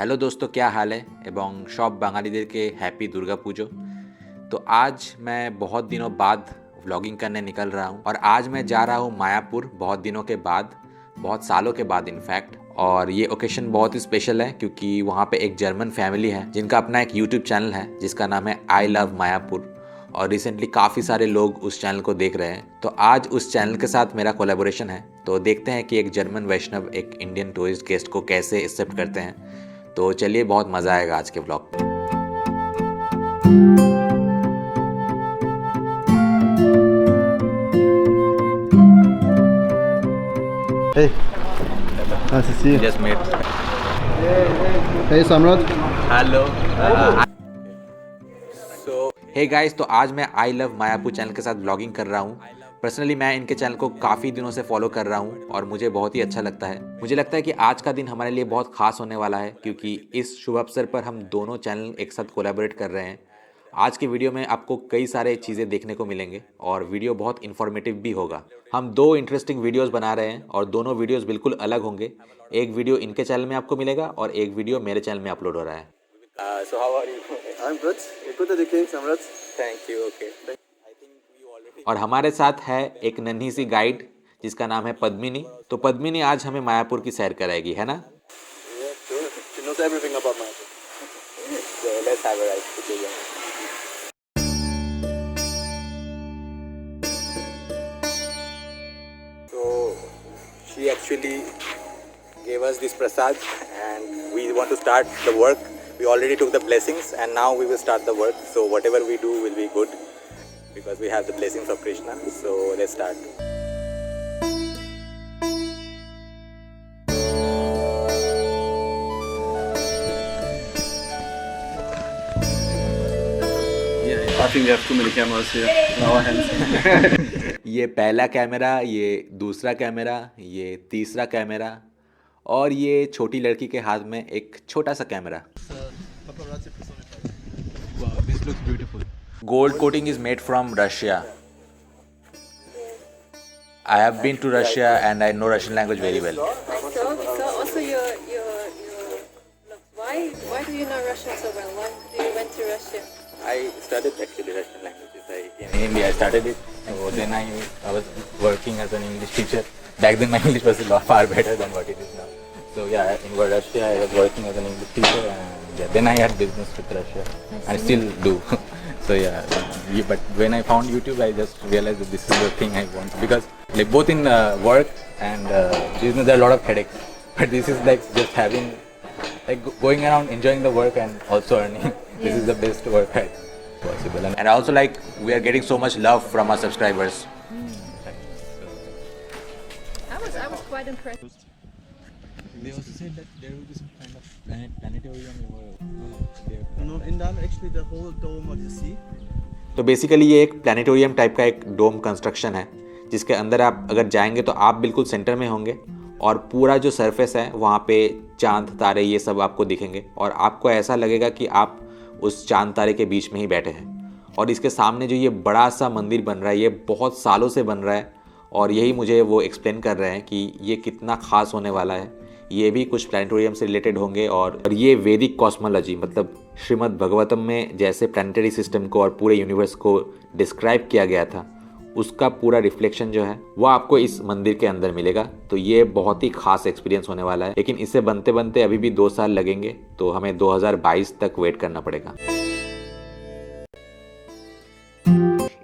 Hello দোস্ত, क्या हाल है এবং সব বাঙালিদেরকে हैप्पी दुर्गा पूजो। तो आज मैं बहुत दिनों बाद व्लॉगिंग करने निकल रहा हूँ और आज मैं जा रहा हूँ मायापुर, बहुत दिनों के बाद, बहुत सालों के बाद इनफैक्ट। और ये ओकेशन बहुत ही स्पेशल है क्योंकि वहाँ पे एक जर्मन फैमिली है जिनका अपना एक यूट्यूब चैनल है जिसका नाम है आई लव मायापुर। और रिसेंटली काफ़ी सारे लोग उस चैनल को देख रहे हैं, तो आज उस चैनल के साथ मेरा कोलैबोरेशन है। तो देखते हैं कि एक जर्मन वैष्णव एक इंडियन टूरिस्ट गेस्ट को कैसे एक्सेप्ट करते हैं। तो चलिए, बहुत मज़ा आएगा आज के ब्लॉग में। Hey, nice to see you. Just met. Hey, Samrat. Hello. So hey guys, तो आज मैं आई लव मायापुर चैनल के साथ ब्लॉगिंग कर रहा हूँ। पर्सनली मैं इनके चैनल को काफ़ी दिनों से फॉलो कर रहा हूँ और मुझे बहुत ही अच्छा लगता है। मुझे लगता है कि आज का दिन हमारे लिए बहुत खास होने वाला है क्योंकि इस शुभ अवसर पर हम दोनों चैनल एक साथ कोलैबोरेट कर रहे हैं। आज की वीडियो में आपको कई सारे चीज़ें देखने को मिलेंगे और वीडियो बहुत इन्फॉर्मेटिव भी होगा। हम दो इंटरेस्टिंग वीडियोस बना रहे हैं और दोनों वीडियोस बिल्कुल अलग होंगे। एक वीडियो इनके चैनल में आपको मिलेगा और एक वीडियो मेरे चैनल में अपलोड हो रहा है। So how are you? I'm good. You're good at the king, Samrat. Thank you. Okay. और हमारे साथ है एक नन्ही सी गाइड जिसका नाम है पद्मिनी। तो पद्मिनी आज हमें मायापुर की सैर कराएगी, है ना? Yeah, sure. She knows everything about Mayapur. So let's have a ride together. So she actually gave us this prasad and we want to start the work. We already took the blessings and now we will start the work. So whatever we do will be good because we have the blessings of Krishna. So let's start. I think we have too many cameras here in our hands. ये पहला camera, ये दूसरा camera, ये तीसरा camera और ये छोटी लड़की के हाथ में एक छोटा सा camera. Wow, this looks beautiful. Gold coating is made from Russia. I have been to Russia and I know Russian language very well. I saw. Also, why do you know Russian so well? Why do you went to Russia? I studied actually Russian languages. In India I started it. So then I was working as an English teacher. Back then my English was a lot far better than what it is now. So yeah, in Russia I was working as an English teacher and yeah, then I had business with Russia. I still do. So yeah, but when I found YouTube I just realized that this is the thing I want because like both in work and business there are a lot of headaches. But this is like just having like going around enjoying the work and also earning. This is the best work possible. And also like we are getting so much love from our subscribers. I was quite impressed. They also said that there will be some kind of planetarium or no, in that actually the whole dome what you see. तो basically ये एक planetarium type का एक डोम construction है जिसके अंदर आप अगर जाएंगे तो आप बिल्कुल सेंटर में होंगे और पूरा जो सरफेस है वहाँ पे चांद तारे ये सब आपको दिखेंगे और आपको ऐसा लगेगा कि आप उस चांद तारे के बीच में ही बैठे हैं। और इसके सामने जो ये बड़ा सा मंदिर बन रहा है ये बहुत सालों से बन रहा है और यही मुझे वो एक्सप्लेन कर रहे हैं कि ये कितना ख़ास होने वाला है। ये भी कुछ प्लानिटोरियम से रिलेटेड होंगे और ये वैदिक कॉस्मोलॉजी मतलब श्रीमद् भगवतम में जैसे प्लानिटरी सिस्टम को और पूरे यूनिवर्स को डिस्क्राइब किया गया था उसका पूरा रिफ्लेक्शन जो है वो आपको इस मंदिर के अंदर मिलेगा। तो ये बहुत ही खास एक्सपीरियंस होने वाला है, लेकिन इसे बनते बनते अभी भी 2 साल लगेंगे तो हमें 2022 तक वेट करना पड़ेगा।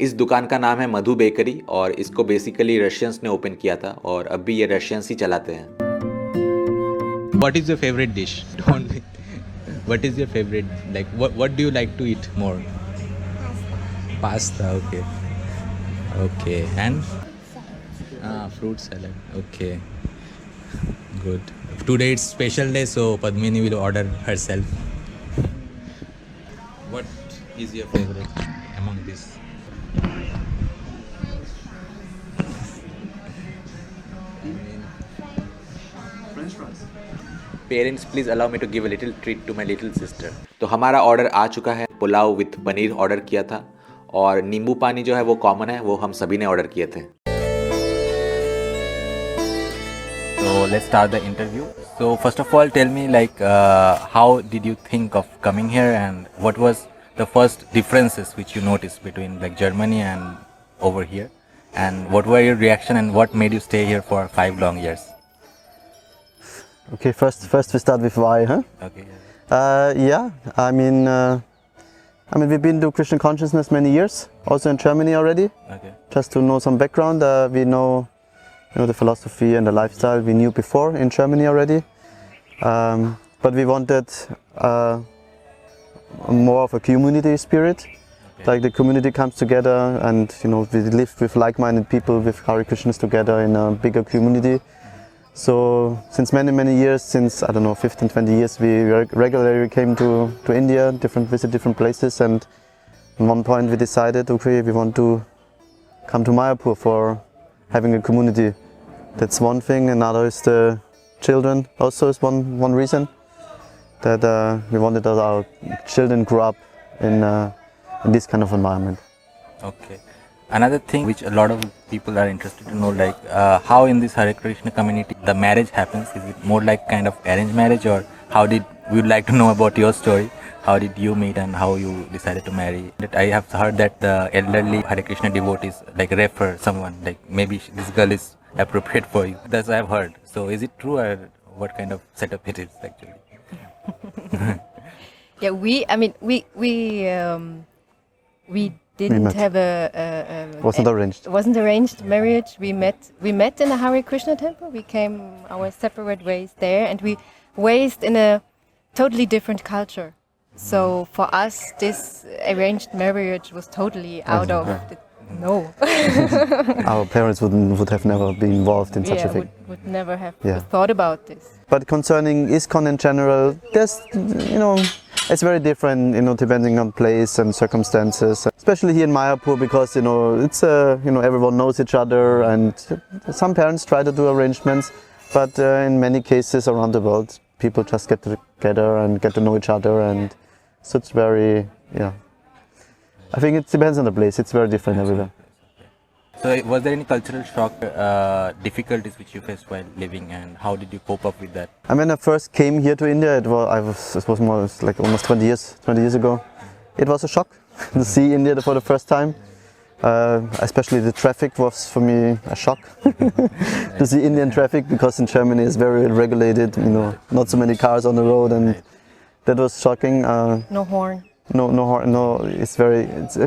इस दुकान का नाम है मधु बेकरी और इसको बेसिकली रशियंस ने ओपन किया था और अब भी ये रशियंस ही चलाते हैं। What is your favorite dish? What is your favorite? Like what do you like to eat more? Pasta. Okay. Okay. And fruit salad. Okay. Good. Today it's special day, so Padmini will order herself. What is your favorite among this? French fries. Parents please allow me to give a little treat to my little sister. तो हमारा order आ चुका है। Pulao with paneer order किया था और नींबू पानी जो है वो कॉमन है, वो हम सभी ने ऑर्डर किए थे। तो So let's start the interview. So first of all, tell me like how did you think of coming here, and what was the first differences which you noticed between like Germany and over here, and what were your reaction and what made you stay here for 5 long years? Okay, first we start with why, huh? Okay. Yeah, I mean we've been to Christian consciousness many years, also in Germany already. Okay. Just to know some background, we know, the philosophy and the lifestyle we knew before in Germany already. But we wanted more of a community spirit. Okay. Like the community comes together, and we live with like-minded people, with Hare Krishnas together in a bigger community. So since many years, since I don't know 15, 20 years, we regularly came to India, visit different places, and at one point we decided, okay, we want to come to Mayapur for having a community. That's one thing. Another is the children. Also is one reason that we wanted that our children grow up in this kind of environment. Okay. Another thing which a lot of people are interested to know, like how in this Hare Krishna community the marriage happens. Is it more like kind of arranged marriage, or how did we would like to know about your story? How did you meet and how you decided to marry? I have heard that the elderly Hare Krishna devotees like refer someone, like maybe this girl is appropriate for you. That's what I've heard. So is it true, or what kind of setup it is actually? Yeah, we didn't met. have Wasn't arranged. wasn't arranged marriage. We met in a Hare Krishna temple. We came our separate ways there, and we raised in a totally different culture. So for us, this arranged marriage was totally out of the, no. Our parents would have never been involved in such a thing. Would never have Yeah. thought about this. But concerning ISKCON in general, there's, it's very different, depending on place and circumstances. Especially here in Mayapur, because, it's, everyone knows each other, and some parents try to do arrangements, but in many cases around the world, people just get together and get to know each other, and so it's very, I think it depends on the place. It's very different everywhere. So was there any cultural shock, difficulties which you faced while living, and how did you cope up with that? When I first came here to India, it was more like almost 20 years ago. It was a shock to see India for the first time. Especially the traffic was for me a shock to see Indian traffic, because in Germany it's very regulated, not so many cars on the road, and that was shocking. No horn. No, it's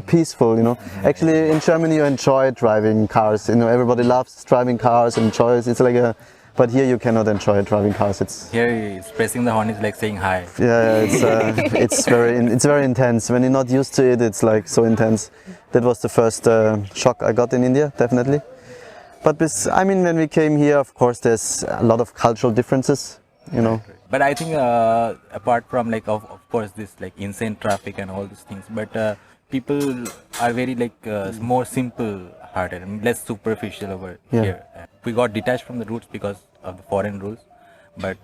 peaceful, Actually in Germany you enjoy driving cars, everybody loves driving cars, enjoys, it's like but here you cannot enjoy driving cars. Here pressing the horn is like saying hi. Yeah, it's very intense. When you're not used to it, it's like so intense. That was the first shock I got in India, definitely. But when we came here, of course, there's a lot of cultural differences, But I think apart from like of course this like insane traffic and all these things, but people are very like more simple-hearted and less superficial over here. We got detached from the roots because of the foreign rules, but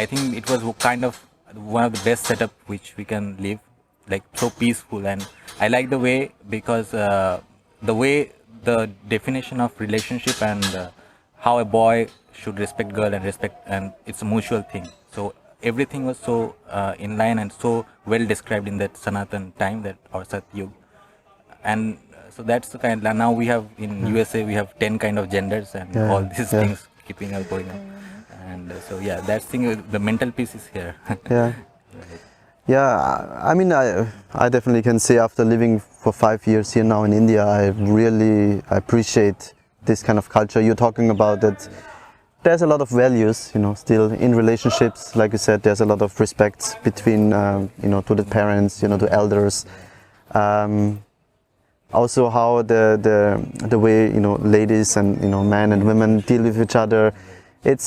I think it was kind of one of the best setup which we can live, like so peaceful. And I like the way, because the definition of relationship and how a boy should respect girl and it's a mutual thing. So everything was so in line and so well described in that Sanatan time, that or Satyug. And so that's the kind. Now we have in USA we have 10 kind of genders and all these things keeping us going on. And so that's thing. The mental peace is here. I definitely can say after living for 5 years here now in India, I really appreciate this kind of culture you're talking about. That there's a lot of values, still in relationships. Like you said, there's a lot of respect between, to the parents, to elders. Also, how the way ladies and men and women deal with each other. It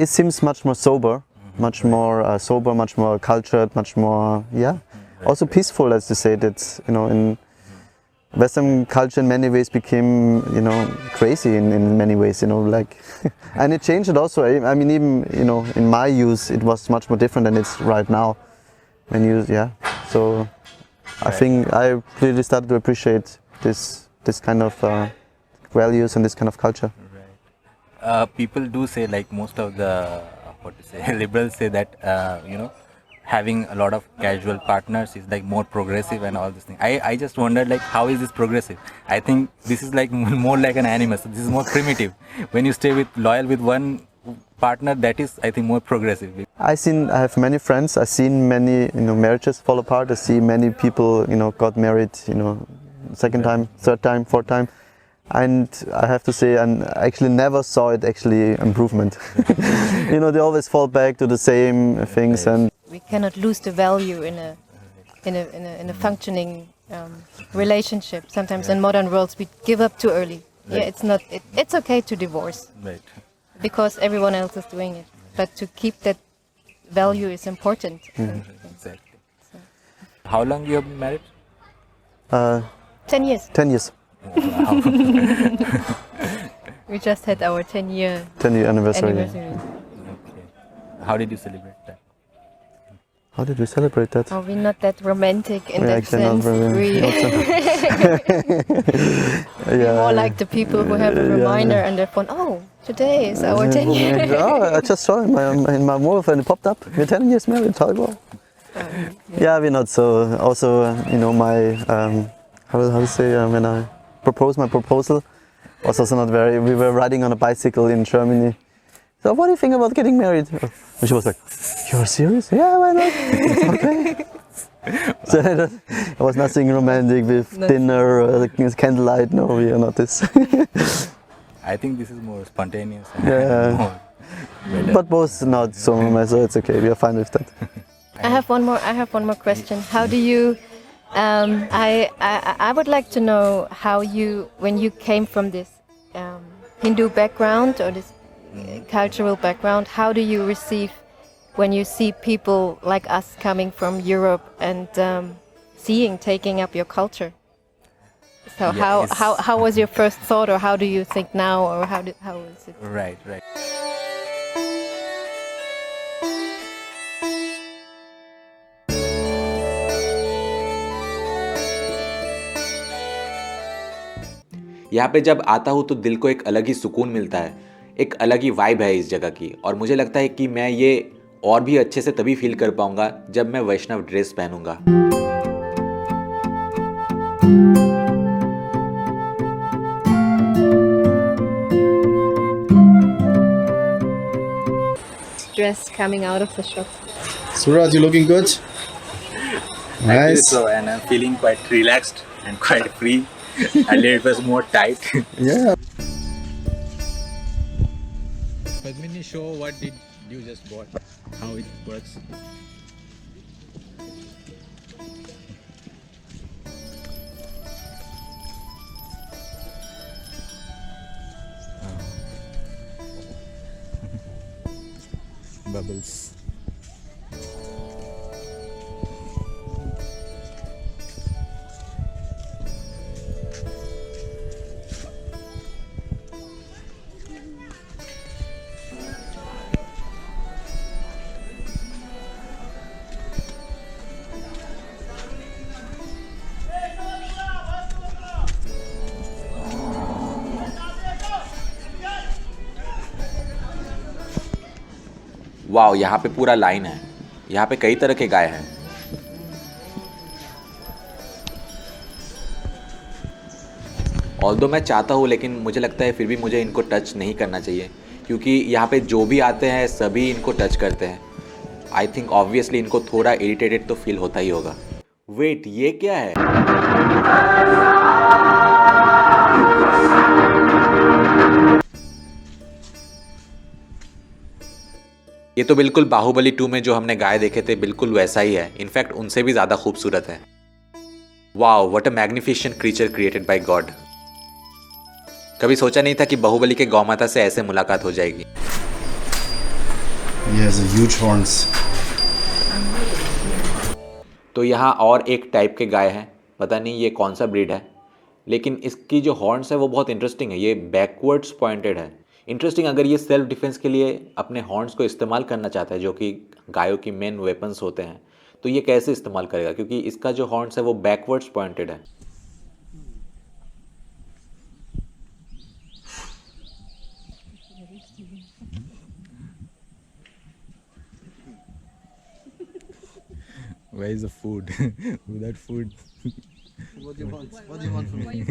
seems much more sober, much more cultured, much more also peaceful, as you say. That in Western culture in many ways became, crazy in many ways, like, and it changed it also. I mean, even, in my youth, it was much more different than it's right now. So I think I really started to appreciate this kind of values and this kind of culture. people do say, like most of the what to say liberals say that having a lot of casual partners is like more progressive and all this thing. I just wondered, like, how is this progressive? I think this is like more like an animus. This is more primitive. When you stay with loyal with one partner, that is, I think, more progressive. I have many friends. I've seen many marriages fall apart. I see many people got married second time, third time, fourth time. And I have to say, and I actually never saw it actually improvement. They always fall back to the same things, and We cannot lose the value in a functioning relationship. Sometimes in modern worlds we give up too early. Right. Yeah, it's not. It's okay to divorce Right. because everyone else is doing it. But to keep that value is important. Exactly. How long you have been married? 10 years. 10 years, Wow. We just had our 10-year 10-year anniversary. anniversary. Okay. How did you celebrate that? How did we celebrate that? Are we not that romantic in We're that actually not sense? very- We're more like the people who have a reminder on their phone. Oh, today is our 10-year. Oh, I just saw in my move and it popped up. We're 10 years married. How about? Yeah, we're not so. Also, my how to say when I proposed my proposal was also not very. We were riding on a bicycle in Germany. So, what do you think about getting married? And she was like, "You're serious? Yeah, why not? Okay." So there was nothing romantic with dinner or candlelight. No, we are not this. I think this is more spontaneous. And Yeah. more better. But both not so romantic, so it's okay. We are fine with that. I have one more question. How do you? I would like to know how you, when you came from this Hindu background or this cultural background, how do you receive when you see people like us coming from Europe and taking up your culture? So Yeah, how was your first thought, or how do you think now, or how is it? Right. यहाँ पे जब आता हूँ तो दिल को एक अलग ही सुकून मिलता है, एक अलग ही वाइब है इस जगह की। और मुझे लगता है कि मैं ये और भी अच्छे से तभी फील कर पाऊंगा जब मैं वैष्णव dress पहनूंगा। Dress coming out of the shop. Suraj, you looking good? Nice. So, and I'm feeling quite relaxed and quite free. Earlier it was more tight. Yeah. Padmini, show what did you just bought, how it works. Bubbles. वाह, यहाँ पे पूरा line है। यहाँ पे कई तरह के गाय हैं। ऑल्दो मैं चाहता हूँ, लेकिन मुझे लगता है फिर भी मुझे इनको टच नहीं करना चाहिए, क्योंकि यहाँ पे जो भी आते हैं सभी इनको टच करते हैं। आई थिंक ऑब्वियसली इनको थोड़ा इरिटेटेड तो फील होता ही होगा। वेट, ये क्या है? ये तो बिल्कुल बाहुबली 2 में जो हमने गाय देखे थे बिल्कुल वैसा ही है। इनफैक्ट उनसे भी ज़्यादा खूबसूरत है। Wow, what a magnificent creature created by God. कभी सोचा नहीं था कि बाहुबली के गौमाता से ऐसे मुलाकात हो जाएगी। He has a huge horns. तो यहाँ और एक टाइप के गाय हैं, पता नहीं ये कौन सा ब्रीड है, लेकिन इसकी जो हॉर्न्स है वो बहुत इंटरेस्टिंग है। ये बैकवर्ड्स पॉइंटेड है। इंटरेस्टिंग, अगर ये सेल्फ डिफेंस के लिए अपने हॉर्न्स को इस्तेमाल करना चाहता है, जो कि गायों की मेन वेपन्स होते हैं, तो ये कैसे इस्तेमाल करेगा, क्योंकि इसका जो हॉर्न्स है वो बैकवर्ड्स पॉइंटेड है। Where is the food? Without food. What do you want? What do you want from me?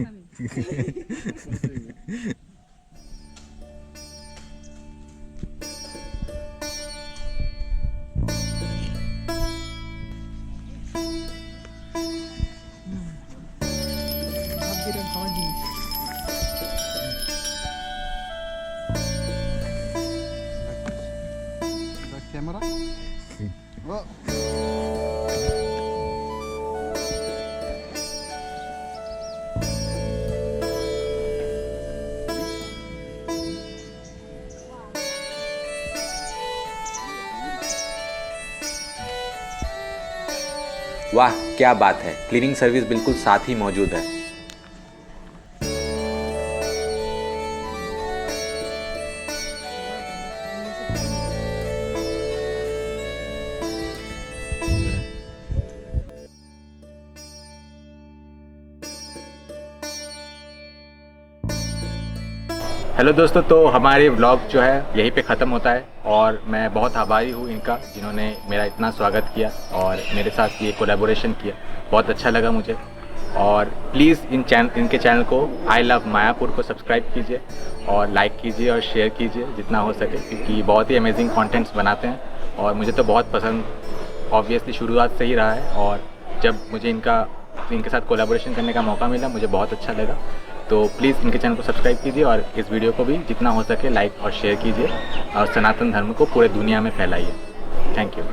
Camera? Oh. वाह क्या बात है, क्लीनिंग सर्विस बिल्कुल साथ ही मौजूद है। हेलो दोस्तों, तो हमारे व्लॉग जो है यहीं पे ख़त्म होता है और मैं बहुत आभारी हूँ इनका, जिन्होंने मेरा इतना स्वागत किया और मेरे साथ ये कोलैबोरेशन किया। बहुत अच्छा लगा मुझे। और प्लीज़ इनके चैनल को आई लव मायापुर को सब्सक्राइब कीजिए और लाइक कीजिए और शेयर कीजिए जितना हो सके, क्योंकि बहुत ही अमेजिंग कंटेंट्स बनाते हैं और मुझे तो बहुत पसंद ऑब्वियसली शुरुआत से ही रहा है। और जब मुझे इनके साथ कोलैबोरेशन करने का मौका मिला मुझे बहुत अच्छा लगा। तो प्लीज़ इनके चैनल को सब्सक्राइब कीजिए और इस वीडियो को भी जितना हो सके लाइक और शेयर कीजिए और सनातन धर्म को पूरे दुनिया में फैलाइए। Thank you.